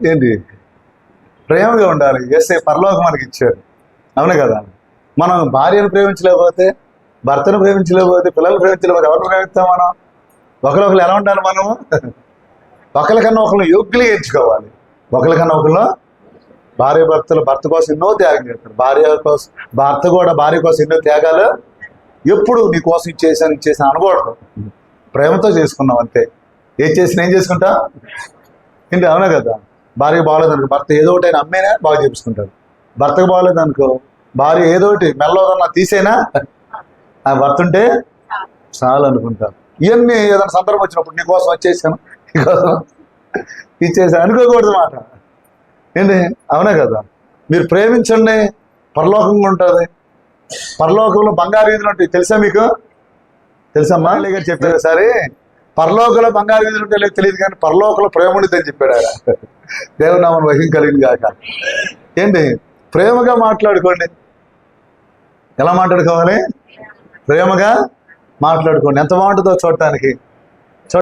ఏంటి ప్రేమగా ఉండాలి. యేసయ్య పరలోకం మనకి ఇచ్చాడు, అవును కదా. మనం భార్యను ప్రేమించలేకపోతే, భర్తను ప్రేమించలేకపోతే, పిల్లలు ప్రేమించలేకపోతే ఎవరిని ప్రేమిస్తాం మనం? ఒకరికొకరు ఎలా ఉండాలి మనము? ఒకరికన్నా ఒకరిని యోగ్యులుగా ఎంచుకోవాలి. ఒకరికన్నా ఒకరిలో భార్య భర్తలు భర్త కోసం ఎన్నో త్యాగం చేస్తారు, భర్త కూడా భార్య కోసం ఎన్నో త్యాగాలు. ఎప్పుడు నీ కోసం ఇచ్చేసాను అనకూడదు. ప్రేమతో చేసుకున్నాం అంతే. ఏం చేసుకుంటా ఏంటి, అవునా కదా. భార్య బాగోలేదనుకో భర్త ఏదో ఒకటి అయినా అమ్మేనా బాగా చేపించుకుంటాడు. భర్తకు బాగోలేదనుకో భార్య ఏదో ఒకటి మెల్లదన్నా తీసేనా ఆ భర్త ఉంటే చాలు అనుకుంటారు. ఇవన్నీ ఏదైనా సందర్భం వచ్చినప్పుడు నీకోసం వచ్చేసాను, నీకోసం ఇచ్చేసాను అనుకోకూడదు మాట. ఏంటి, అవునా కదా. మీరు ప్రేమించండి, పరలోకంగా ఉంటుంది. పరలోకంలో బంగారు వీధులు ఉంటాయి, తెలుసా మీకు? తెలుసమ్మా? గారు చెప్పారు సరే, పరలోకంలో బంగారు వీధులు ఉంటాయి తెలియదు, కానీ పరలోకంలో ప్రేమ ఉండిద్దని చెప్పాడు ఆయన. దేవునామం మహిమ కలిగింది కాక. ఏంటి, ప్రేమగా మాట్లాడుకోండి. ఎలా మాట్లాడుకోవాలి? ప్రేమగా మాట్లాడుకోండి. ఎంత బాగుంటుందో చూడటానికి.